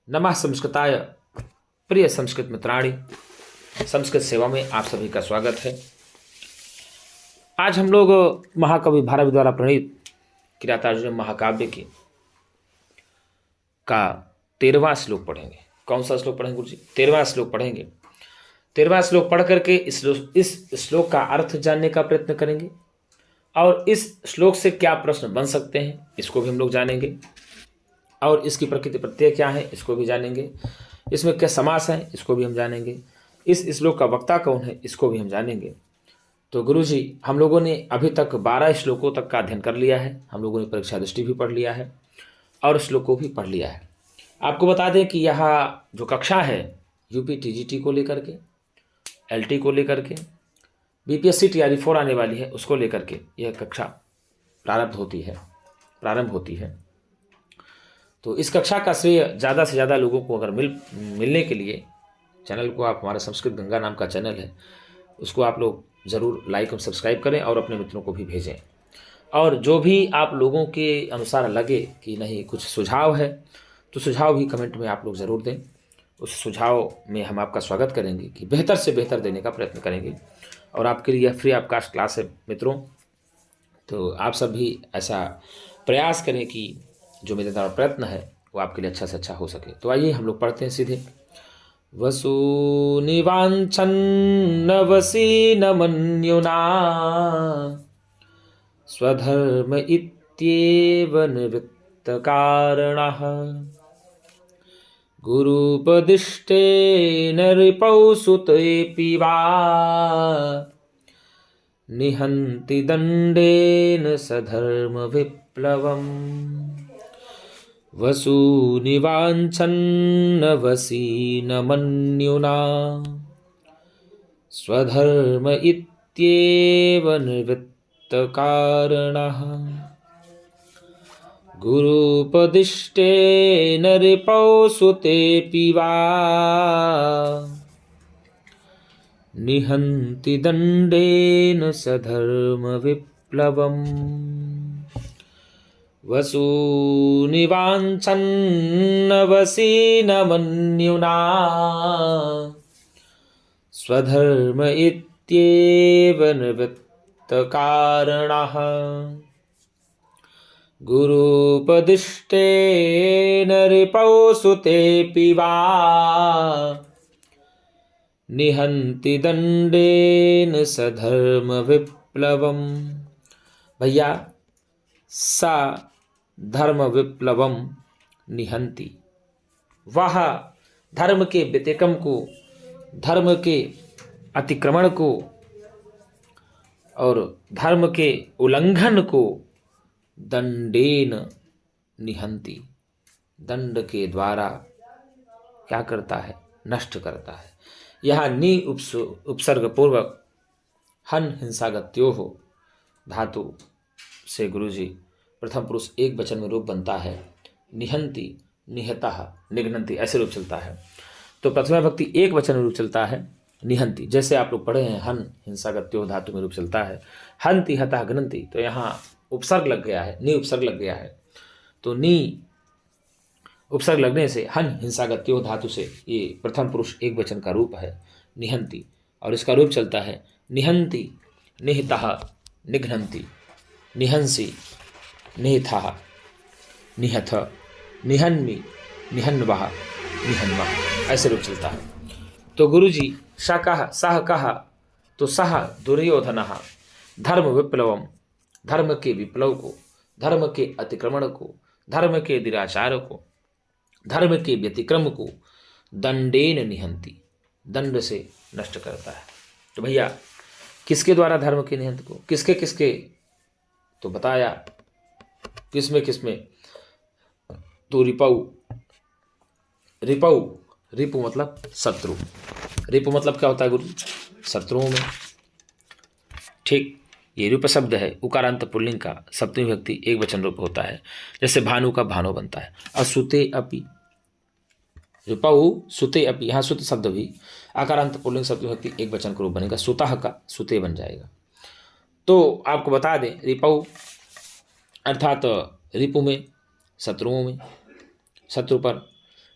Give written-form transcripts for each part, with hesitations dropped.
नमः संस्कृताय। प्रिय संस्कृत मित्राणि, संस्कृत सेवा में आप सभी का स्वागत है। आज हम लोग महाकवि भारवी द्वारा प्रणीत किरातार्जुनीय महाकाव्य की का 13वां श्लोक पढ़ेंगे। कौन सा श्लोक पढ़ेंगे गुरु जी? 13वां श्लोक पढ़ेंगे। 13वां श्लोक पढ़ करके इस श्लोक का अर्थ जानने का प्रयत्न करेंगे और इस श्लोक से क्या प्रश्न बन सकते हैं इसको भी हम लोग जानेंगे, और इसकी प्रकृति प्रत्यय क्या है इसको भी जानेंगे, इसमें क्या समास है इसको भी हम जानेंगे, इस श्लोक का वक्ता कौन है इसको भी हम जानेंगे। तो गुरुजी, हम लोगों ने अभी तक 12 श्लोकों तक का अध्ययन कर लिया है। हम लोगों ने परीक्षा दृष्टि भी पढ़ लिया है और श्लोकों भी पढ़ लिया है। आपको बता दें कि यह जो कक्षा है यूपी टीजीटी को लेकर के, एलटी को लेकर के, बीपीएससी टीआरई 4 आने वाली है उसको लेकर के यह कक्षा प्रारंभ होती है। तो इस कक्षा का श्रेय ज़्यादा से ज़्यादा लोगों को अगर मिलने के लिए चैनल को आप, हमारा संस्कृत गंगा नाम का चैनल है, उसको आप लोग ज़रूर लाइक और सब्सक्राइब करें और अपने मित्रों को भी भेजें। और जो भी आप लोगों के अनुसार लगे कि नहीं कुछ सुझाव है तो सुझाव भी कमेंट में आप लोग ज़रूर दें। उस सुझाव में हम आपका स्वागत करेंगे कि बेहतर से बेहतर देने का प्रयत्न करेंगे। और आपके लिए फ्री ऑफ कास्ट क्लास है मित्रों, तो आप सब भी ऐसा प्रयास करें कि जो मेरे द्वारा प्रयत्न है वो आपके लिए अच्छा से अच्छा हो सके। तो आइए हम लोग पढ़ते हैं सीधे। वसूनिवाञ्छन्न वसी न मन्युना स्वधर्म इत्येव निवृत्तकारणः गुरुपदिष्टेन रिपौ सुतेऽपि वा निहन्ति दण्डेन सधर्म विप्लवम्। वसूनिवाञ्छन्न वसी न मन्युना स्वधर्म इत्येव निवृत्तकारणः गुरुपदिष्टेन रिपौ सुतेऽपि वा निहन्ति दण्डेन सधर्म विप्लवम्। वसूनिवाञ्छन्न वसी न मन्युना स्वधर्म इत्येव निवृत्तकारणः गुरुपदिष्टेन रिपौ सुतेऽपि वा निहन्ति दण्डेन सधर्म विप्लवम्। भैया, सा धर्म विप्लवम निहंति, वह धर्म के व्यतिक्रम को, धर्म के अतिक्रमण को और धर्म के उल्लंघन को दंडेन निहंति, दंड के द्वारा क्या करता है? नष्ट करता है। यहाँ नि उपसर्ग पूर्वक हन हिंसागत्यो हो धातु से गुरुजी प्रथम पुरुष एक वचन में रूप बनता है निहंति, निहतः, निघ्नन्ति, ऐसे रूप चलता है। तो प्रथमा भक्ति एक वचन में रूप चलता है निहंति, जैसे आप लोग पढ़े हैं हन हिंसागत्यो धातु में रूप चलता है हंति हतः घ्नन्ति। तो यहाँ उपसर्ग लग गया है, नि उपसर्ग लग गया है। तो नि उपसर्ग लगने से हन हिंसागत्यो धातु से ये प्रथम पुरुष एक वचन का रूप है निहंति, और इसका रूप चलता है निहंति, निहितः, निघ्नन्ति, निहंसि, निहितः, निहथ, निहन्मि, निहन्वः, निहन्वः, ऐसे रूप चलता है। तो गुरुजी सह कहा तो सह दुर्योधनः धर्म विप्लवम, धर्म के विप्लव को, धर्म के अतिक्रमण को, धर्म के दुराचार को, धर्म के व्यतिक्रम को दंडेन निहंति, दंड से नष्ट करता है। तो भैया, किसके द्वारा धर्म के निहंत को, किसके किसके? तो बताया किसमें किसमें? तो रिपु मतलब शत्रु। रिपु मतलब क्या होता है गुरु? शत्रुओं में। ठीक, ये रूप शब्द है उकारांत पुल्लिंग का, सप्तमी विभक्ति एक वचन रूप होता है। जैसे भानु का भानो बनता है। और सुते अपि, रिपौ सुते अपि, यहाँ सुत शब्द भी आकारांत पुल्लिंग सप्तमी विभक्ति एक वचन का रूप बनेगा, सुतः का सुते बन जाएगा। तो आपको बता दें रिपौ अर्थात रिपु में, शत्रुओं में, शत्रु पर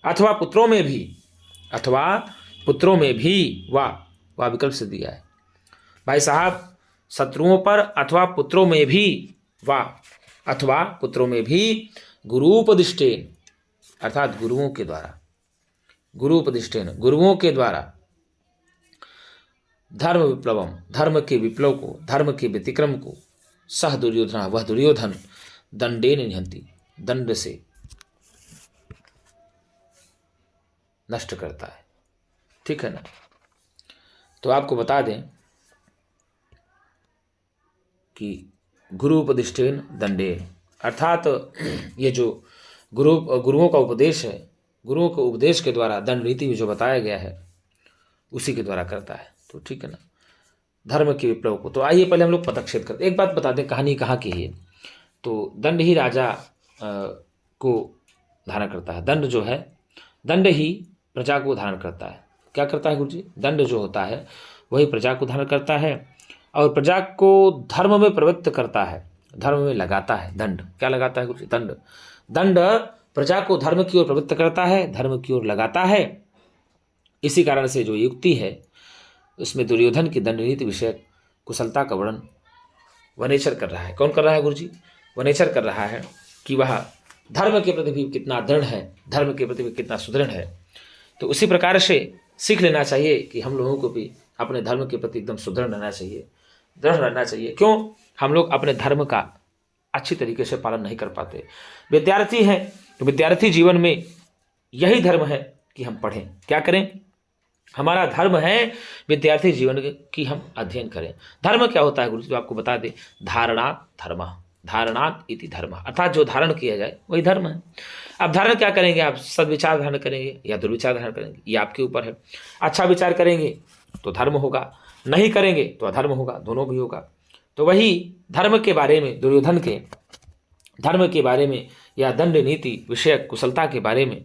अथवा पुत्रों में भी, अथवा पुत्रों में भी, वाह विकल्प से दिया है भाई साहब, शत्रुओं पर अथवा पुत्रों में भी, वाह अथवा पुत्रों में भी, गुरुपदिष्टेन अर्थात गुरुओं के द्वारा, गुरुपदिष्टेन गुरुओं के द्वारा, धर्म विप्लवम धर्म के विप्लव को, धर्म के व्यतिक्रम को, सह दुर्योधन वह दुर्योधन, दंडेन निहंति दंड से नष्ट करता है। ठीक है ना। तो आपको बता दें कि गुरुपदिष्टेन दंडेन अर्थात ये जो गुरुओं का उपदेश है, गुरुओं के उपदेश के द्वारा दंड नीति में जो बताया गया है उसी के द्वारा करता है। तो ठीक है ना, धर्म के विप्लव को। तो आइए पहले हम लोग पदक्षेप करते। एक बात बता दें, कहानी कहाँ की है। तो दंड ही राजा को धारण करता है। दंड जो है, दंड ही प्रजा को धारण करता है। क्या करता है गुरुजी? दंड जो होता है वही प्रजा को धारण करता है और प्रजा को धर्म में प्रवृत्त करता है, धर्म में लगाता है। दंड क्या लगाता है गुरुजी? दंड। दंड प्रजा को धर्म की ओर प्रवृत्त करता है, धर्म की ओर लगाता है। इसी कारण से जो युक्ति है उसमें दुर्योधन की दंड नीति विषयक कुशलता का वर्णन वनेचर कर रहा है। कौन कर रहा है गुरुजी? वनेचर कर रहा है कि वह धर्म के प्रति भी कितना दृढ़ है, धर्म के प्रति भी कितना सुदृढ़ है। तो उसी प्रकार से सीख लेना चाहिए कि हम लोगों को भी अपने धर्म के प्रति एकदम सुदृढ़ रहना चाहिए, दृढ़ रहना चाहिए। क्यों? हम लोग अपने धर्म का अच्छी तरीके से पालन नहीं कर पाते। विद्यार्थी हैं तो विद्यार्थी जीवन में यही धर्म है कि हम पढ़ें। क्या करें? हमारा धर्म है विद्यार्थी जीवन की हम अध्ययन करें। धर्म क्या होता है गुरु जी? तो आपको बता दें, धारणात् धर्म, धारणात् इति धर्म, अर्थात जो धारण किया जाए वही धर्म है। अब धारण क्या करेंगे आप? सद्विचार धारण करेंगे या दुर्विचार धारण करेंगे, ये आपके ऊपर है। अच्छा विचार करेंगे तो धर्म होगा, नहीं करेंगे तो अधर्म होगा, दोनों भी होगा। तो वही धर्म के बारे में, दुर्योधन के धर्म के बारे में या दंड नीति विषयक कुशलता के बारे में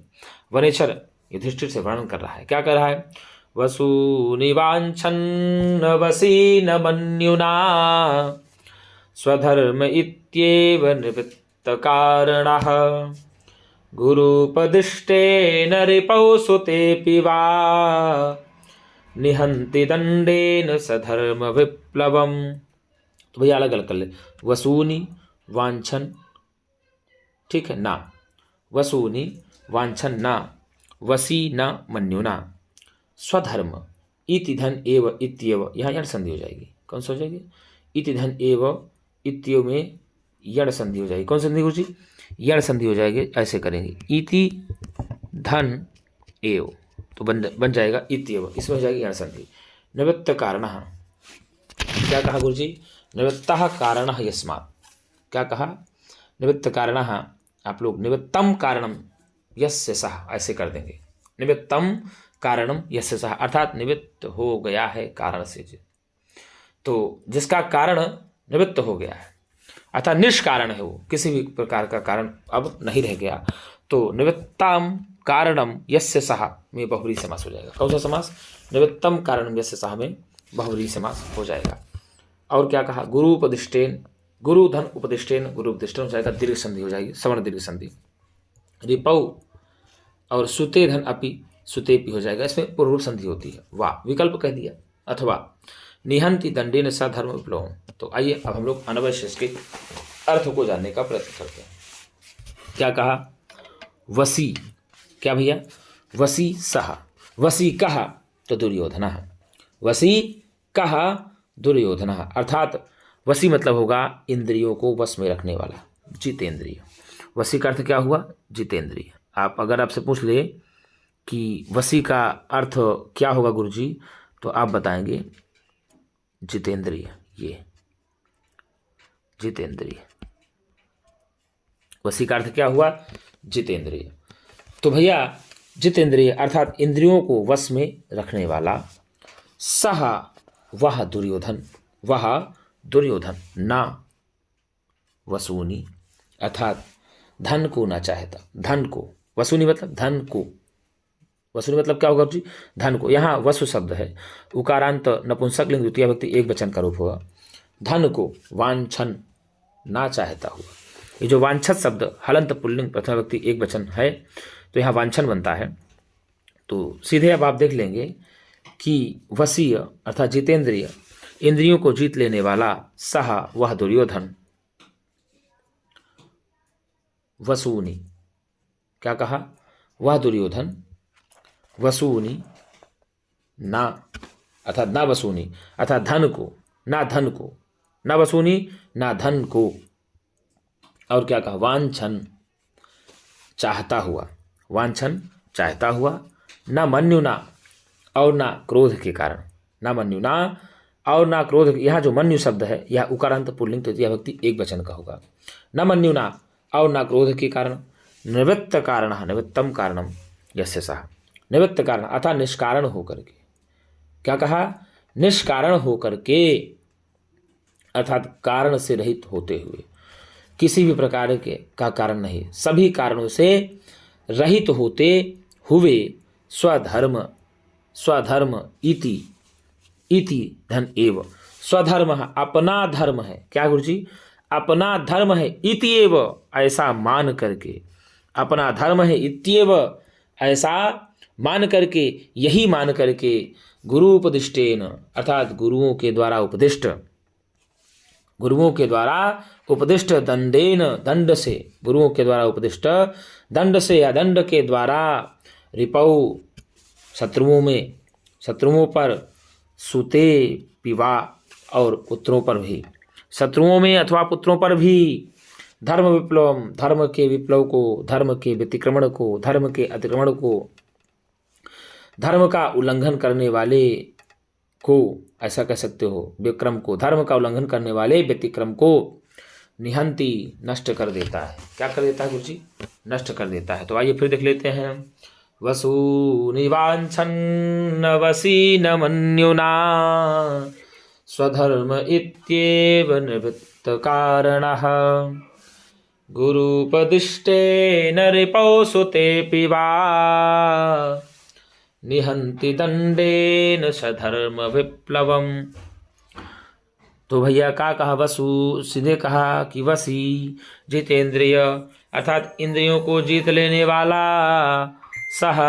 वनेचर युधिष्ठिर से वर्णन कर रहा है। क्या कर रहा है? वसूनिवाञ्छन् वसीन मन्युना स्वधर्म इत्येव निवृत्तकारणः गुरुपदिष्टेन रिपौ सुतेऽपि वा निहन्ति दंडेन सधर्म विप्लवम। तो भैया अलग अलग कर ले। वसूनि वांछन, ठीक है ना, वसूनि वांछन ना, वसी न मन्युना, स्वधर्म इति धन एव इत्येव, यहाँ यण संधि हो जाएगी। कौन सी हो जाएगी? इति धन एव इत्येव में यण संधि हो जाएगी। कौन संधि हो जी? यण संधि हो जाएगी। ऐसे करेंगे, इति धन एव तो बन जाएगा इत्येव, इसमें हो जाएगी यण संधि। निवृत्त कारणः, क्या कहा गुरु जी? निवृत्तः कारणः यस्मात्। क्या कहा? निवृत्त कारणः। आप लोग निवृत्तम कारणम यस्य सह ऐसे कर देंगे। निवृत्तम कारणम यस्य सह अर्थात निवृत्त हो गया है कारण से। तो जिसका कारण निवृत्त हो गया है अर्थात निष्कारण है, वो किसी भी प्रकार का कारण अब नहीं रह गया। तो निवृत्तम कारणम यस्य सह में बहुव्रीहि समास हो जाएगा। कौन सा समास? निवृत्तम कारणम यस्य सह में बहुव्रीहि समास हो जाएगा। और क्या कहा? गुरु उपदिष्टेन, गुरु धन उपदिष्टेन, गुरु उपदिष्टेन हो जाएगा, दीर्घ संधि हो जाएगी, सवर्ण दीर्घ संधि। रिपौ और सुते धन अपि, सुतेपि हो जाएगा, इसमें पूर्व संधि होती है। वाह विकल्प कह दिया। अथवा निहंति दंडेन स धर्म विप्लवम। तो आइए अब हम लोग अन्वय शेष के अर्थ को जानने का प्रयत्न करते हैं। क्या कहा? वसी, क्या भैया? वसी सह, वसी कहा तो दुर्योधन, वसी कहा दुर्योधन, अर्थात वसी मतलब होगा इंद्रियों को वश में रखने वाला, जितेंद्रिय। वसी का अर्थ क्या हुआ? जितेंद्रिय। आप अगर आपसे पूछ ले कि वसी का अर्थ क्या होगा गुरुजी, तो आप बताएंगे जितेंद्रिय। ये जितेंद्रिय, वसी का अर्थ क्या हुआ? जितेंद्रिय। तो भैया जितेंद्रिय अर्थात इंद्रियों को वश में रखने वाला, सह वह दुर्योधन, वह दुर्योधन, ना वसूनी अर्थात धन को ना चाहता, धन को, वसूनी मतलब धन को, वसूनी मतलब क्या होगा जी? धन को। यहाँ वसु शब्द है, उकारांत नपुंसक लिंग द्वितीय व्यक्ति एक वचन का रूप होगा। धन को वांछन ना चाहता हुआ, ये जो वांछत शब्द हलंत पुल्लिंग प्रथम व्यक्ति एक वचन है, तो यहाँ वांछन बनता है। तो सीधे अब आप देख लेंगे कि वसीय अर्थात जितेंद्रिय, इंद्रियों को जीत लेने वाला, सह वह दुर्योधन, वसूनी, क्या कहा, वह दुर्योधन, वसूनी ना अर्थात ना वसूनी अर्थात धन को, ना धन को, ना वसूनी ना धन को, और क्या कहा, वांछन चाहता हुआ, वांछन चाहता हुआ, ना मन्युना और ना क्रोध के कारण, ना मन्युना और ना क्रोध। यहाँ जो मन्यु शब्द है यह उकारांत पुल्लिंग तृतीया भक्ति एक वचन का होगा। न मन्युना और ना क्रोध के कारण, निवृत्त कारण, निवृत्तम कारणम यस्य सह, निवृत्त कारण अर्थात निष्कारण होकर के, क्या कहा, निष्कारण होकर के अर्थात कारण से रहित होते हुए, किसी भी प्रकार के का कारण नहीं, सभी कारणों से रहित होते हुए, स्वधर्म, स्वधर्म इति, इति धन एव, स्वधर्म अपना धर्म है, क्या गुरु जी, अपना धर्म है, इति एव ऐसा मान करके, अपना धर्म है इत्येव ऐसा मान करके, यही मान करके, गुरु उपदिष्टेन अर्थात गुरुओं के द्वारा उपदिष्ट, गुरुओं के द्वारा उपदिष्ट, दंडेन दंड से, गुरुओं के द्वारा उपदिष्ट दंड से या दंड के द्वारा, रिपौ शत्रुओं में, शत्रुओं पर, सुते पिवा और पुत्रों पर भी, शत्रुओं में अथवा पुत्रों पर भी, धर्म विप्लव, धर्म के विप्लव को, धर्म के व्यतिक्रमण को, धर्म के अतिक्रमण को, धर्म का उल्लंघन करने वाले को, ऐसा कह सकते हो, विक्रम को, धर्म का उल्लंघन करने वाले व्यतिक्रम को, निहंती नष्ट कर देता है, क्या कर देता है गुरु जी, नष्ट कर देता है। तो आइए फिर देख लेते हैं, वसूनि वाञ्छन् वसी न मन्युना, स्वधर्म इत्येव निवृत्त कारणः, गुरुपदिष्टेन रिपौ सुतेऽपि वा, निहन्ति दंडेन सधर्म विप्लवम। तो भैया क्या कहा, वसु सीधे कहा कि वसी जितेंद्रिय अर्थात इंद्रियों को जीत लेने वाला, सह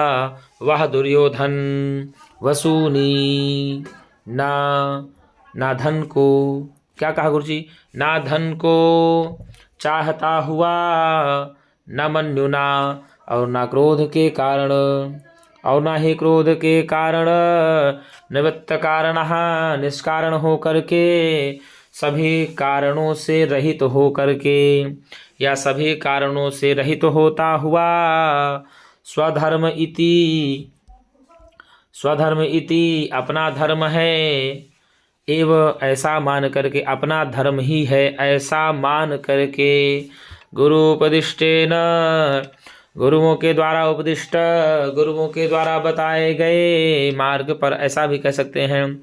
वह दुर्योधन, वसूनी ना धन को, क्या कहा गुरुजी, ना धन को चाहता हुआ, न मन्युना और ना क्रोध के कारण, और ना ही क्रोध के कारण, निवृत्त कारण निष्कारण हो करके, सभी कारणों से रहित हो करके, या सभी कारणों से रहित होता हुआ, स्वधर्म इति, स्वधर्म इति अपना धर्म है, एव ऐसा मान करके, अपना धर्म ही है ऐसा मान करके, गुरु उपदिष्टेन गुरुओं के द्वारा उपदिष्ट, गुरुओं के द्वारा बताए गए मार्ग पर, ऐसा भी कह सकते हैं,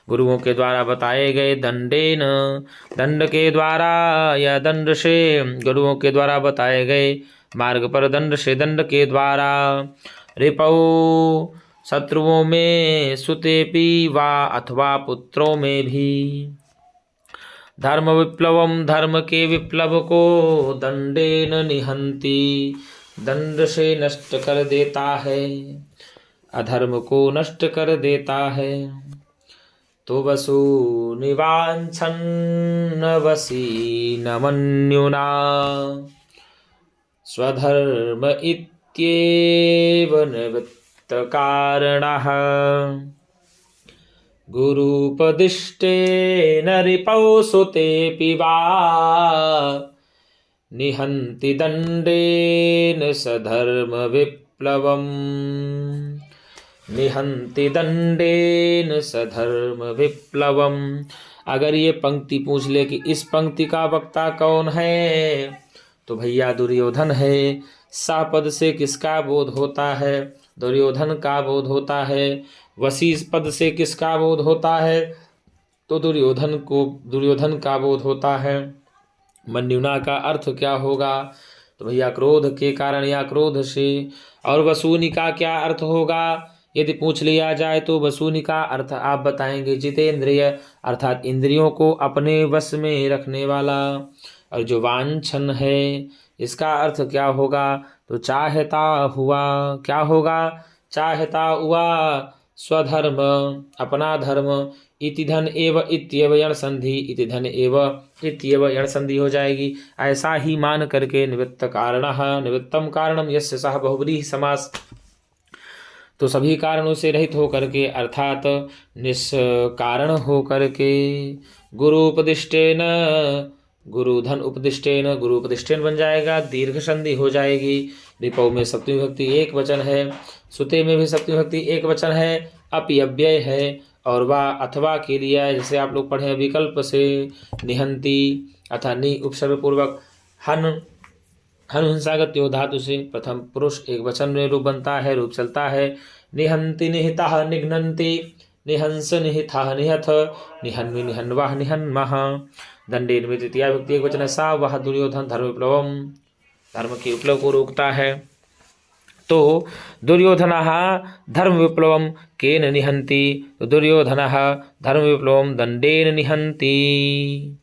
गुरुओं के द्वारा बताए गए दंडेन, दंड के द्वारा या दंड से, गुरुओं के द्वारा बताए गए मार्ग पर दंड से, दंड के द्वारा, रिपौ शत्रुओं में, सुतेपि वा अथवा पुत्रों में भी, धर्म विप्लवम धर्म के विप्लव को, दंडेन निहंति दंड से नष्ट कर देता है, अधर्म को नष्ट कर देता है। तो वसूनि वाञ्छन् वसी न मन्युना, स्वधर्म इत्येव निवृत्त कारणः, गुरुपदिष्टेन रिपौ सुतेऽपि वा, निहन्ति दंडेन सधर्म विप्लवम्, निहन्ति दंडेन सधर्म विप्लवम्। अगर ये पंक्ति पूछ ले कि इस पंक्ति का वक्ता कौन है, तो भैया दुर्योधन है। सा पद से किसका बोध होता है? दुर्योधन का बोध होता है। वसी पद से किसका बोध होता है? तो दुर्योधन का बोध होता है। मन्युना का अर्थ क्या होगा? तो भैया क्रोध के कारण या क्रोध से। और वसूनी का क्या अर्थ होगा? यदि पूछ लिया जाए तो वसूनी का अर्थ आप बताएंगे जितेंद्रिय, अर्थात इंद्रियों को अपने वश में रखने वाला। और जो वांछन है इसका अर्थ क्या होगा? तो चाहता हुआ क्या होगा? चाहता हुआ स्वधर्म, अपना धर्म, इति धन एव इत्येव यण संधि, इति धन एव इत्येव यण संधि हो जाएगी। ऐसा ही मान करके निवृत्त कारणः, निवृत्तम कारणम यस्य सह बहुव्रीहि समास, तो सभी कारणों से रहित हो करके अर्थात निष्कारण हो करके गुरुपदिष्टेन, गुरुधन उपदिष्टेन, गुरुपदिष्टेन बन जाएगा, दीर्घ संधि हो जाएगी। रिपौ में सप्तमी विभक्ति एक वचन है, सुते में भी सप्तमी विभक्ति एक वचन है, अपि अव्यय है, और वा अथवा के लिए है, जैसे आप लोग पढ़े विकल्प से निहंती अथा नि उपसर्ग पूर्वक हन, हनुहिंसागत यो धातु से प्रथम पुरुष एक वचन में रूप बनता है, रूप चलता है। निहंति निहिता निघ्नन्ति, निहंस निहिता निहथ, निहन्वि निहन्वाह निहन्मः। दंडे में तृतीया विभक्ति एक वचन है, सा वह दुर्योधन धर्म विप्लवम, धर्म के विप्लव को रोकता है। तो दुर्योधनः धर्म विप्लवम केन निहंति, दुर्योधनः धर्म विप्लवम दंडेन निहंति।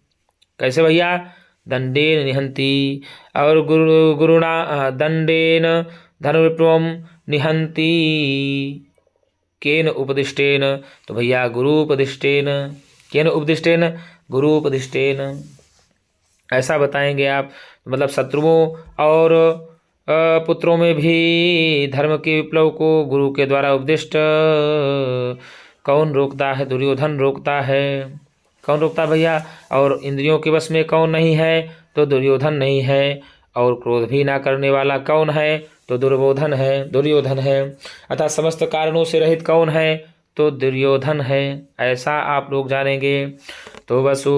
कैसे भैया? दंडेन निहंति। और गुरुणा दंडेन धर्म विप्लवम निहंति केन उपदिष्टेन, तो भैया गुरु उपदिष्टेन, केन उपदिष्टेन, गुरु उपदिष्टेन। ऐसा बताएंगे आप, मतलब शत्रुओं और पुत्रों में भी धर्म के विप्लव को गुरु के द्वारा उपदिष्ट कौन रोकता है? दुर्योधन रोकता है। कौन रोकता भैया? और इंद्रियों के वश में कौन नहीं है? तो दुर्योधन नहीं है। और क्रोध भी ना करने वाला कौन है? तो दुर्योधन है, दुर्योधन है। अतः समस्त कारणों से रहित कौन है? तो दुर्योधन है। ऐसा आप लोग जानेंगे। तो वसु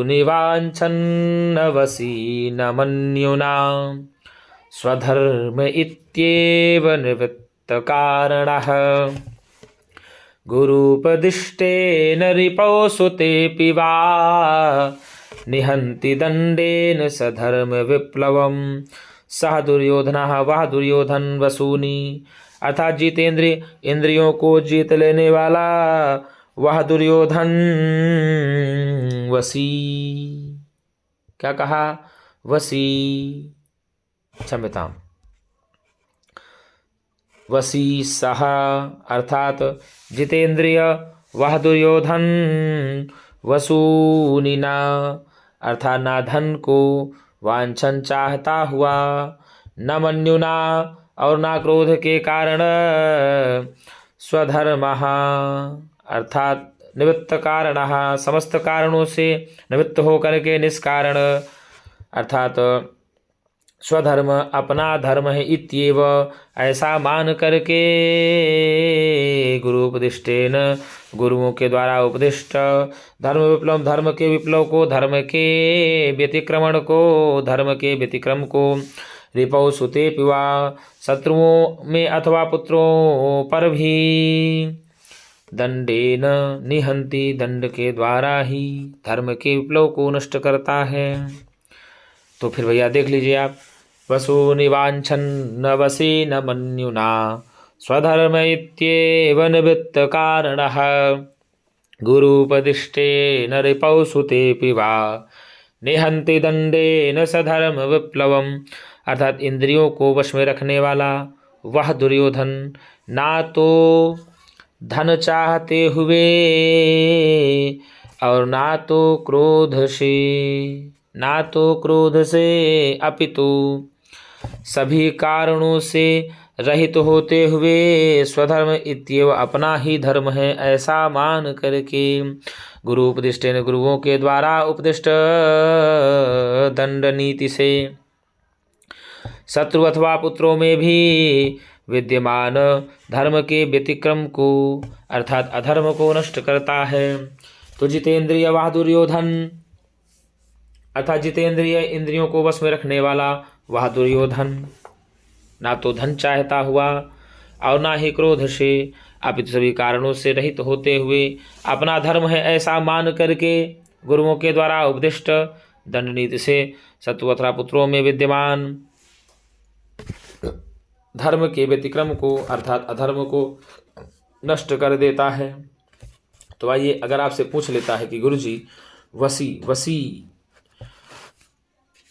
निवांछन वसी न मन्युना, स्वधर्म इत्येव निवृत्त कारणः, गुरुपदिष्टेन रिपौ सुतेऽपि वा, निहन्ति दंडेन सधर्म विप्लवम, सह दुर्योधनः वह दुर्योधन वसूनी, अर्थात जीतेंद्रिय, इंद्रियों को जीत लेने वाला वह दुर्योधन वसी। क्या कहा? वसी, क्षम्यतां, वसी सह, अर्थात जितेंद्रिय वह दुर्योधन, वसूनिना अर्थात ना धन को, वांछन चाहता हुआ, न मन्युना और ना क्रोध के कारण, स्वधर्म अर्थात निवृत्त कारण, समस्त कारणों से निवृत्त होकर के निष्कारण, अर्थात स्वधर्म अपना धर्म है, इत्येव ऐसा मान करके, गुरुपदिष्टेन गुरुओं के द्वारा उपदिष्ट, धर्म विप्लव धर्म के विप्लव को, धर्म के व्यतिक्रमण को, धर्म के व्यतिक्रम को, रिपौ सुते पिवा शत्रुओं में अथवा पुत्रों पर भी, दंडेन निहंति दंड के द्वारा ही धर्म के विप्लव को नष्ट करता है। तो फिर भैया देख लीजिए आप, वसु निवांछन न वसी न मन्युना, स्वधर्म इत्येव निवृत्त कारणः, गुरुपदिष्टेन रिपौ सुतेऽपि वा, निहन्ति दंडेन सधर्म विप्लवम, अर्थात इंद्रियों को वश में रखने वाला वह दुर्योधन ना तो धन चाहते हुए और ना तो क्रोध से अपितु सभी कारणों से रहित होते हुए, स्वधर्म इत्येव अपना ही धर्म है ऐसा मान करके, गुरु उपदिष्टेन गुरुओं के द्वारा उपदिष्ट दंड नीति से शत्रु अथवा पुत्रों में भी विद्यमान धर्म के व्यतिक्रम को, अर्थात अधर्म को नष्ट करता है। तो जितेंद्रिय वह दुर्योधन, अर्थात जितेंद्रिय इंद्रियों को वश में रखने वाला वह दुर्योधन, ना तो धन चाहता हुआ और ना ही क्रोध से, अपितु सभी कारणों से रहित होते हुए अपना धर्म है ऐसा मान करके, गुरुओं के द्वारा उपदिष्ट दंड नीति से शत्रु अथवा पुत्रों में विद्यमान धर्म के व्यतिक्रम को, अर्थात अधर्म को नष्ट कर देता है। तो आइए, अगर आपसे पूछ लेता है कि गुरुजी वसी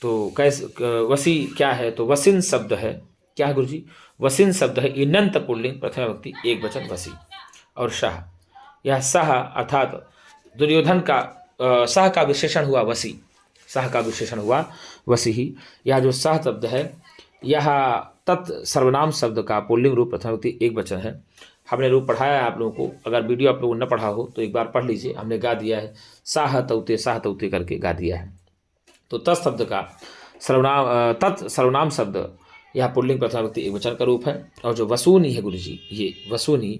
तो कैसे, वसी क्या है? तो वसिन शब्द है, क्या है गुरुजी? वसीन शब्द है इनंत पुल्लिंग प्रथमा विभक्ति एक वचन वसी। और शाह, यह शाह अर्थात दुर्योधन का शाह का विशेषण हुआ वसी, शाह का विशेषण हुआ वसी ही। यह जो शाह शब्द है यह तत् सर्वनाम शब्द का पुल्लिंग रूप प्रथमा विभक्ति एक वचन है। हमने रूप पढ़ाया है आप लोगों को, अगर वीडियो आप लोगों ने न पढ़ा हो तो एक बार पढ़ लीजिए, हमने गा दिया है शाह तौते करके गा दिया है। तो तत्शब्द का सर्वनाम तत् सर्वनाम शब्द यह पुल्लिंग प्रथमा विभक्ति एक वचन का रूप है। और जो वसूनी है गुरुजी, ये वसूनी,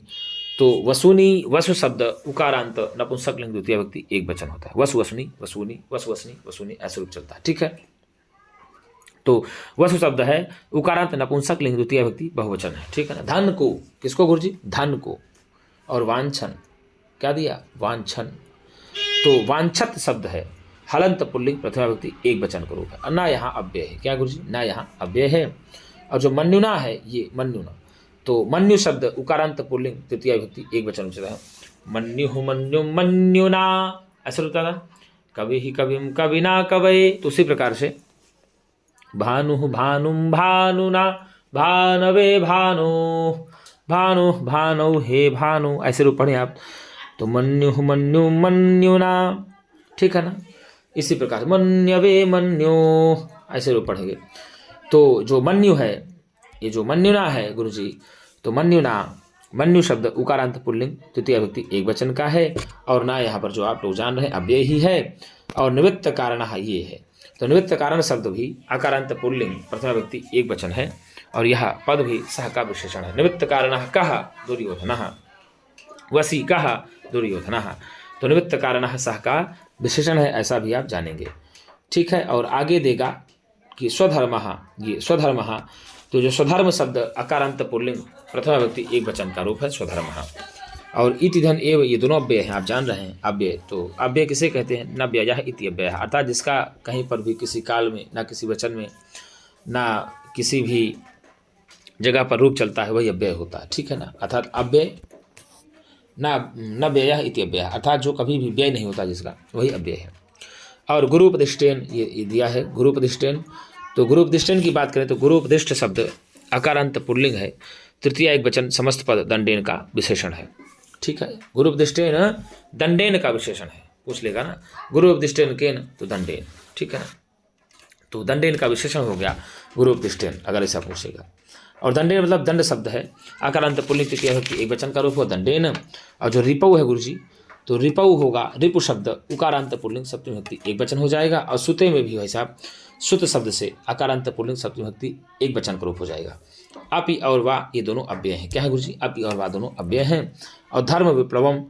तो वसूनी वसु शब्द उकारांत नपुंसक लिंग द्वितीय विभक्ति एक वचन होता है। वसु वसुनी वसूनी वसु वसनी वसूनी ऐसे रूप चलता है, ठीक है। तो वसु शब्द है उकारांत नपुंसक लिंग द्वितीय विभक्ति बहुवचन है, ठीक है ना। धन को, किसको गुरुजी? धन को। और वांछन, क्या दिया? वांछन। तो वांछत शब्द है हलंत पुल्लिंग प्रथमा विभक्ति एक वचन का रूप है। ना यहाँ अव्यय है, क्या गुरुजी? ना यहाँ अव्यय है। और जो मन्युना है, ये मन्युना, तो मन्यु शब्द उकारांत पुल्लिंग तृतीय विभक्ति एक वचन होता है। मन्यु मन्युना ऐसा होता था। कवि ही कविम कविना कवये, तो उसी प्रकार से भानु भानुम भानुना भानवे भानु भानु भानु हे भानु ऐसे रूप पढ़े आप। तो मन्यु मन्युना, ठीक है ना। इसी प्रकार मन्यवे मन्यो ऐसे रूप पढ़ेंगे। तो जो मन्यु है, ये जो मन्युना है गुरुजी, तो मन्युना, मन्यु शब्द उकारांत पुल्लिंग तृतीय विभक्ति एक वचन का है। और ना यहाँ पर जो आप लोग जान रहे हैं अव्यय ही है। और निमित्त कारण ये है, तो निमित्त कारण शब्द भी अकारांत पुल्लिंग प्रथमा विभक्ति एक वचन है। और यह पद भी सह का विशेषण है। निमित्त कारण कह दुर्योधनः, वसी कह दुर्योधनः, तो निमित्त कारण सह का विशेषण है, ऐसा भी आप जानेंगे, ठीक है। और आगे देगा कि स्वधर्म, ये स्वधर्म, तो जो स्वधर्म शब्द अकारांत पुल्लिंग प्रथमा विभक्ति एक वचन का रूप है स्वधर्म। और इति धन एव, ये दोनों अव्यय हैं, आप जान रहे हैं अव्यय। तो अव्यय किसे कहते हैं? न व्यय इति अव्यय, अर्थात जिसका कहीं पर भी किसी काल में, ना किसी वचन में, ना किसी भी जगह पर रूप चलता है, वही अव्यय होता है, ठीक है ना। अर्थात अव्यय न व्यय इति अव्यय, अर्थात जो कभी भी व्यय नहीं होता जिसका, वही अव्यय है। और गुरुपदिष्टेन ये दिया है, गुरुपदिष्टेन। तो गुरुपदिष्टेन की बात करें तो गुरुपदिष्ट शब्द अकारांत पुल्लिंग है, तृतीय एक वचन समस्त पद दंडेन का विशेषण है, ठीक है। गुरुपदिष्टेन दंडेन का विशेषण है, पूछ लेगा ना, गुरुपदिष्टेन केन, तो दंडेन, ठीक है ना। तो दंडेन का विशेषण हो गया गुरुपदिष्टेन, अगर ऐसा पूछेगा। और दंडेन मतलब दंड शब्द है, अकारांत पुल्लिंग तृतीय विभक्ति एक वचन का रूप हो दंडेन। और जो रिपऊ है गुरुजी, तो रिपऊ होगा रिपु शब्द उकारांत पुल्लिंग सप्तमी विभक्ति एक वचन हो जाएगा। और सुते में भी भाई साहब सुत शब्द से अकारांत पुल्लिंग सप्तमी विभक्ति एक वचन का रूप हो जाएगा। अपि और वा ये दोनों अव्यय हैं, क्या है गुरुजी? अपि और वा दोनों अव्यय हैं। और धर्म विप्लवम,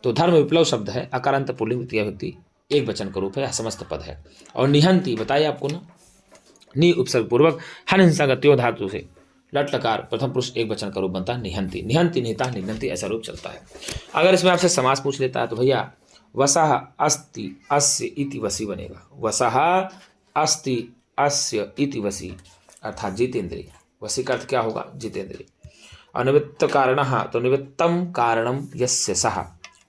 तो धर्म विप्लव शब्द है अकारांत पुल्लिंग तृतीय विभक्ति एक वचन का रूप है, समस्त पद है। और निहंती बताइए आपको ना, नि उपसर्ग पूर्वक हन हिंसागत्यो धातु से लट लकार प्रथम पुरुष एक वचन का रूप बनता है निहंती, निहंती निहिता निघंती ऐसा रूप चलता है। अगर इसमें आपसे समास पूछ लेता है तो भैया वसः अस्ति अस्य इति वसी बनेगा। वसः अस्ति अस्य इति वसी, अर्थात जितेंद्रिय। वसी का अर्थ क्या होगा? जितेंद्रिय। और निमित्त कारणः, तो निमित्तम कारणम यस्य सः,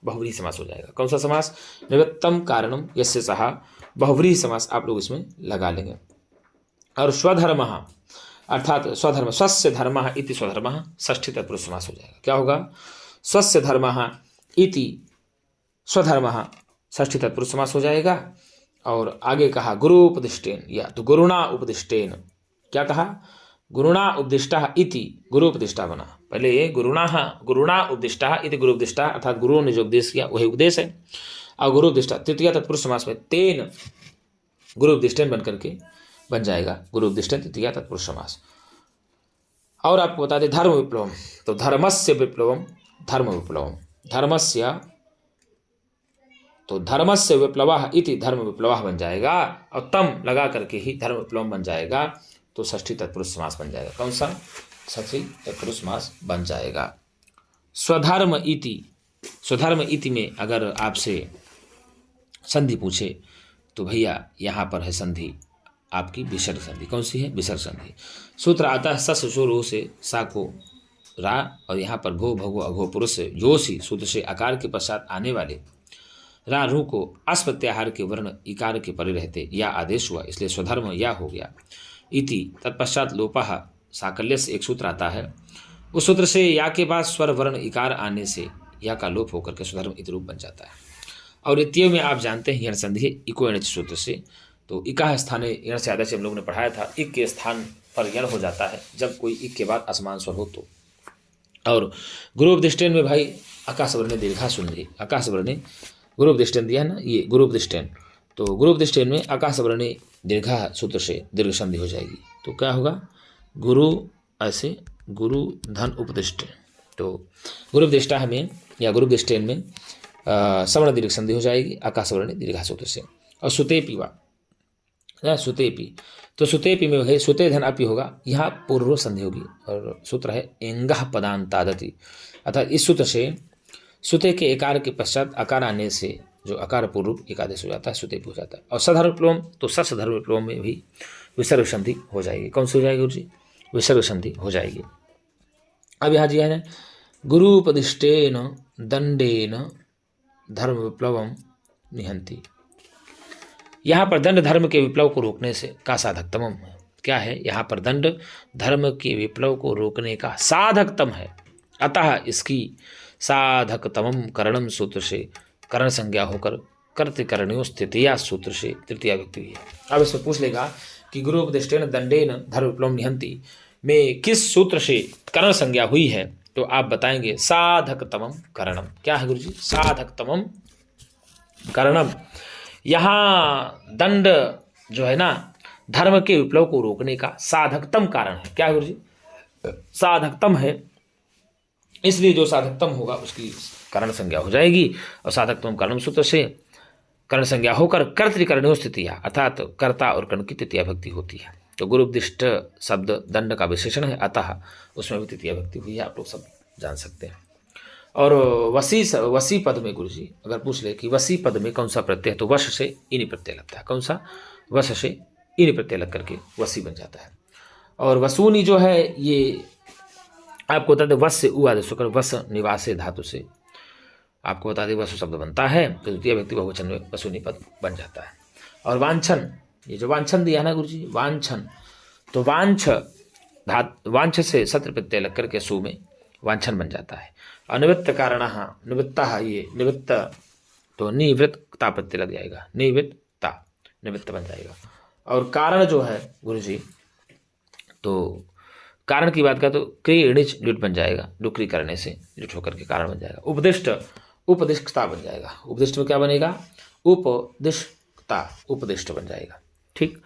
बहुव्रीहि समास हो जाएगा। कौन सा समास? निमित्तम कारणम यस्य सः, बहुव्रीहि समास आप लोग इसमें लगा लेंगे। और स्वधर्मः अर्थात स्वधर्म, स्वस्य धर्मः इति स्वधर्मः, षष्ठी तत्पुरुष समास हो जाएगा। क्या होगा? स्वस्य धर्मः इति स्वधर्मः, षष्ठी तत्पुरुष समास हो जाएगा। और आगे कहा गुरुपदिष्टेन, या तो गुरुणा उपदिष्टेन, क्या कहा? गुरुणा उपदिष्टा इति गुरुपदिष्टा बना। पहले ये गुरुणा उपदिष्टा इति गुरुपदिष्टा, अर्थात गुरुओं ने जो उपदेश किया वही उपदेश है। और गुरुपदिष्टा तृतीय तत्पुरुष समास में तेन गुरुपदिष्टेन बन करके बन जाएगा गुरुपदिष्टेन तृतीय तत्पुरुष समास। और आपको बता दें धर्म विप्लवम, तो धर्मस्य विप्लवम, धर्म विप्लवम, धर्मस्य, तो धर्मस्य विप्लवः इति धर्म विप्लवः बन जाएगा। और तम लगा करके ही धर्म विप्लवम बन जाएगा, तो षष्ठी तत्पुरुष समास बन जाएगा। कौन सा? षष्ठी तत्पुरुष समास बन जाएगा। स्वधर्म इति, स्वधर्म इति में अगर आपसे संधि पूछे तो भैया यहाँ पर है संधि आपकी विसर्ग संधि। कौन सी है? विसर्ग संधि। सूत्र आता है सस शो रो से सा को रा, और यहाँ पर भो भगो अघो पुरुष से योसी सूत्र से आकार के पश्चात आने वाले रा रू को अस प्रत्याहार के वर्ण इकार के परे रहते या आदेश हुआ, इसलिए स्वधर्म या हो गया। इति तत्पश्चात लोपः साकल्य से एक सूत्र आता है, उस सूत्र से या के बाद स्वर वर्ण इकार आने से या का लोप होकर के स्वधर्म इत रूप बन जाता है। और इत्य में आप जानते हैं यण संधि इको यण सूत्र से, तो इका स्थाने यण से आदेश हम लोगों ने पढ़ाया था, इक के स्थान पर यण हो जाता है जब कोई इक के बाद असमान स्वर हो तो। और गुरुपदिष्टेन में भाई आकाशवर्णे दीर्घा सुंदरी, आकाशवर्णे गुरुपदिष्टेन दिया है ना, ये गुरुपदिष्टेन, तो गुरुपदिष्टेन में आकाशवर्णे दीर्घा सूत्र से दीर्घ संधि हो जाएगी। तो क्या होगा, गुरु ऐसे गुरु धन उपदिष्ट, तो गुरुपदिष्टा में या गुरुपदिष्टेन में सवर्ण दीर्घ संधि हो जाएगी आकाशवर्णे दीर्घा सूत्र से। और सुतेपी वा सुतेपी, तो सुतेपी में है सुते धन अपी होगा, यहाँ पूर्व संधि होगी और सूत्र है एंगह पदांतादति, अर्थात इस सूत्र से सुते के एकार के पश्चात आकार आने से जो अकार पूर्व एकादेश हो जाता है सुतेपी हो जाता है। और सधर्म विप्लवम, तो सधर्म विप्लवम में भी विसर्ग संधि हो जाएगी। कौन सी हो जाएगी गुरु जी, विसर्ग संधि हो जाएगी। अब यहाँ जी है गुरुपदिष्टेन दंडेन धर्म विप्लवम निहंति, यहाँ पर दंड धर्म के विप्लव को रोकने से का साधकतम है, क्या है, यहाँ पर दंड धर्म के विप्लव को रोकने का साधकतम है, अतः इसकी साधकतमम करणम सूत्र से करण संज्ञा होकर कर्तकरणीय स्थितिया सूत्र से तृतीया व्यक्ति हुई है। अब इसमें पूछ लेगा कि गुरुपदिष्टेन दंडेन धर्म विप्लवम निहंति में किस सूत्र से करण संज्ञा हुई है, तो आप बताएंगे साधकतमम करणम। क्या है गुरु जी, साधकतमम करणम। यहाँ दंड जो है ना धर्म के विप्लव को रोकने का साधकतम कारण है। क्या है गुरु जी, साधकतम है, इसलिए जो साधकतम होगा उसकी करण संज्ञा हो जाएगी। और साधकतम करण सूत्र से करण संज्ञा होकर कर्तृकरणीय स्थितिया, अर्थात कर्ता और कर्ण की तृतीया भक्ति होती है। तो गुरुपदिष्ट शब्द दंड का विशेषण है, अतः उसमें भी तृतीया भक्ति हुई है, आप लोग सब जान सकते हैं। और वसी पद में गुरु जी अगर पूछ ले कि वसी पद में कौन सा प्रत्यय है, तो वश से इनी प्रत्यय लगता है। कौन सा, वश से इनी प्रत्यय लग करके वसी बन जाता है। और वसूनी जो है ये आपको बता दें वश से उ आदेश होकर वस निवासे धातु से आपको बता दें वसु शब्द बनता है, तो द्वितीय व्यक्ति बहुवचन में वसूनी पद बन जाता है। और वांछन, ये जो वांछन दिया ना गुरु जी, वांछन, तो वांछ से सत्र प्रत्यय लग करके सु में वांछन बन जाता है। अनिवृत्त कारण निवृत्ता, ये निवृत्त तो निवृत्ता प्रत्यय लग जाएगा, निवृत्ता निवृत्त बन जाएगा। और कारण जो है गुरु जी, तो कारण की बात करें तो क्री णिच लुट बन जाएगा, डुक्री करने से लुट होकर के कारण बन जाएगा। उपदिष्ट उपदिष्टता बन जाएगा, उपदिष्ट में क्या बनेगा, उपदिष्टता उपदिष्ट बन जाएगा, ठीक।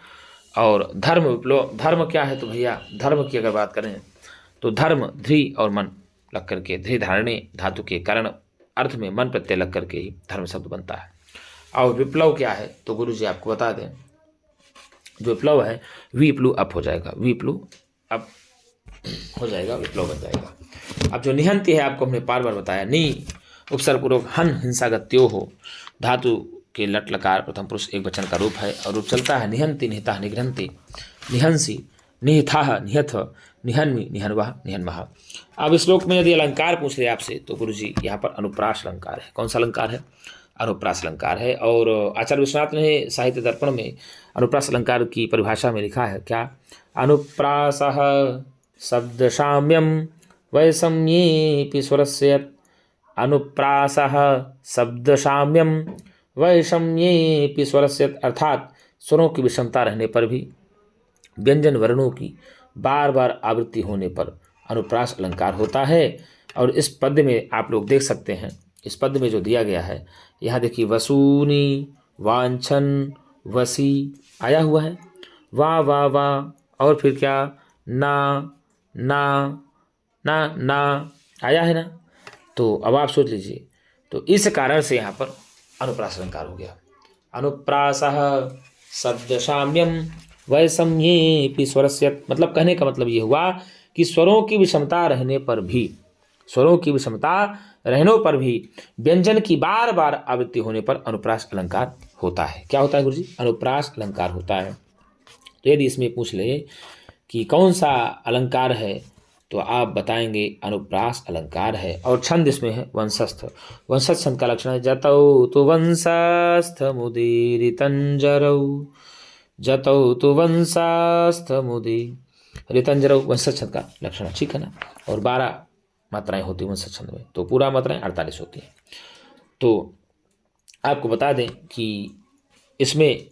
और धर्म विप्लव, धर्म क्या है, तो भैया धर्म की अगर बात करें तो धर्म ध्री और मन लग करके ध्री धारणे धातु के कारण अर्थ में मन प्रत्यय लग करके ही धर्म शब्द बनता है। और विप्लव क्या है, तो गुरु जी आपको बता दें जो विप्लव है विप्लु अप हो जाएगा, विप्लु अप हो जाएगा, विप्लव बन जाएगा। अब जो निहंति है आपको हमने बार बार बताया, नी उपसर्ग पूर्वक हन हिंसागत्यो हो धातु के लट लकार प्रथम पुरुष एक वचन का रूप है और रूप चलता है निहंति निहिता निघ्रंति निहंसी निहिता निहथ निहन्वी निहनवाह निहन्वाह। अब इस श्लोक में यदि अलंकार पूछ ले आपसे तो गुरु जी यहाँ पर अनुप्रास अलंकार है। कौन सा अलंकार है, अनुप्रास अलंकार है। और आचार्य विश्वनाथ ने साहित्य दर्पण में अनुप्रास अलंकार की परिभाषा में लिखा है क्या, अनुप्रासः शब्द साम्यम वैषम्येऽपि स्वरस्य, अनुप्रासः शब्द साम्यम वैषम्येऽपि स्वरस्य, अर्थात स्वरों की विषमता रहने पर भी व्यंजन वर्णों की बार बार आवृत्ति होने पर अनुप्रास अलंकार होता है। और इस पद में आप लोग देख सकते हैं, इस पद में जो दिया गया है यहाँ देखिए वसूनी वांछन वसी आया हुआ है, वाह वाह वाह, और फिर क्या ना ना ना ना आया है ना। तो अब आप सोच लीजिए, तो इस कारण से यहाँ पर अनुप्रास अलंकार हो गया। अनुप्रासः शब्द साम्यम वैषम्येऽपि स्वरस्य, मतलब कहने का मतलब ये हुआ कि स्वरों की विषमता रहने पर भी, स्वरों की विषमता रहने पर भी व्यंजन की बार बार आवृत्ति होने पर अनुप्रास अलंकार होता है। क्या होता है गुरु जी, अनुप्रास अलंकार होता है। तो यदि इसमें पूछ ले कि कौन सा अलंकार है तो आप बताएंगे अनुप्रास अलंकार है। और छंद इसमें है वंशस्थ, वंशस्थ छंद का लक्षण है जतौ तु वंशस्थ मुदीरितं जरौ, जतौ तु वंशस्थ मुदीरितं ऋतंजरौ वंशज छंद का लक्षण है, ठीक है ना। और 12 मात्राएं होती हैं वंशज छंद में, तो पूरा मात्राएं 48 होती हैं। तो आपको बता दें कि इसमें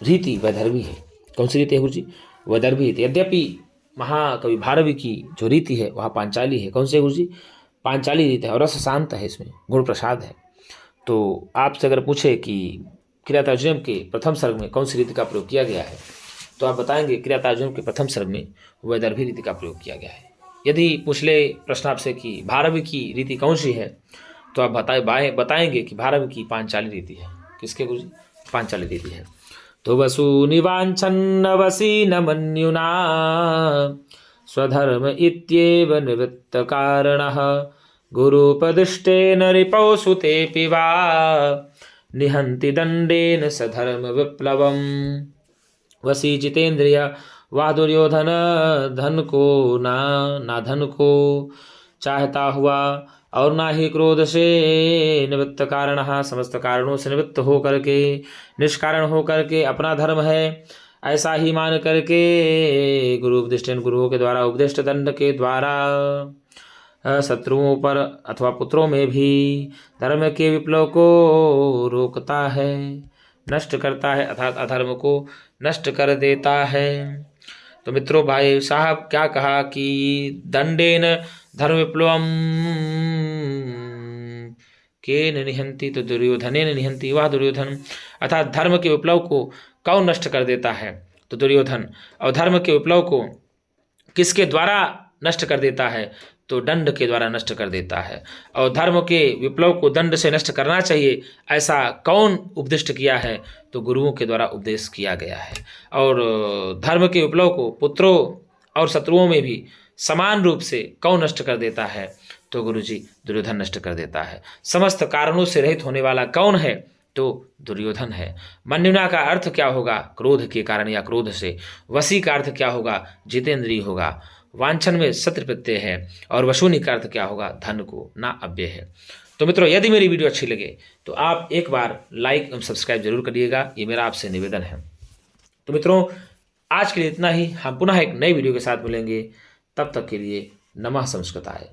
रीति वैदर्भी है। कौन सी रीति है गुरु जी? वैदर्भी रीति। यद्यपि महाकवि भारवी की जो रीति है वह पांचाली है। कौन सी है गुरु जी? पांचाली रीति है, और रस शांत है, इसमें गुण प्रसाद है। तो आपसे अगर पूछे कि किरातार्जुनीयम के प्रथम सर्ग में कौन सी रीति का प्रयोग किया गया है, तो आप बताएंगे किरातार्जुनीयम के प्रथम सर्ग में वैदर्भी रीति का प्रयोग किया गया है। यदि पूछ ले प्रश्न आपसे कि भारवी की रीति कौन सी है, तो आप बताएंगे कि भारवी की पांचाली रीति है। किसके गुरु जी? पांचाली रीति है। तो वसूनिवाञ्छन्न वसी न मन्युना स्वधर्म इत्येव निवृत्तकारणः गुरुपदिष्टेन रिपौ सुतेऽपि वा निहन्ति दण्डेन सधर्म विप्लवम्। वसी जितेन्द्रिय वा दुर्योधन धन को ना धन को चाहता हुआ और ना ही क्रोध से निवृत्त कारण, समस्त कारणों से निवृत्त हो करके निष्कारण हो करके अपना धर्म है ऐसा ही मान करके गुरु उपदिष्टेन, गुरुओं के द्वारा उपदिष्ट दंड के द्वारा शत्रुओं पर अथवा पुत्रों में भी धर्म के विप्लव को रोकता है, नष्ट करता है, अर्थात अधर्म को नष्ट कर देता है। तो मित्रों, भाई साहब क्या कहा कि दंडेन धर्म विप्लवम केन निहंति, तो दुर्योधनेन निहंति वह दुर्योधन, अर्थात धर्म के विप्लव को कौन नष्ट कर देता है? तो दुर्योधन। और धर्म के विप्लव को किसके द्वारा नष्ट कर देता है? तो दंड के द्वारा नष्ट कर देता है। और धर्म के विप्लव को दंड से नष्ट करना चाहिए, ऐसा कौन उपदिष्ट किया है? तो गुरुओं के द्वारा उपदेश किया गया है। और धर्म के विप्लव को पुत्रों और शत्रुओं में भी समान रूप से कौन नष्ट कर देता है? तो गुरु जी दुर्योधन नष्ट कर देता है। समस्त कारणों से रहित होने वाला कौन है? तो दुर्योधन है। मन्युना का अर्थ क्या होगा? क्रोध के कारण या क्रोध से। वसी का अर्थ क्या होगा? जितेंद्रिय होगा। वांछन में सत्र प्रत्यय है। और वशूनी का अर्थ क्या होगा? धन को, ना अव्यय है। तो मित्रों, यदि मेरी वीडियो अच्छी लगे तो आप एक बार लाइक एवं सब्सक्राइब जरूर करिएगा, ये मेरा आपसे निवेदन है। तो मित्रों, आज के लिए इतना ही। हम पुनः एक नई वीडियो के साथ मिलेंगे, तब तक के लिए नमः संस्कृताय।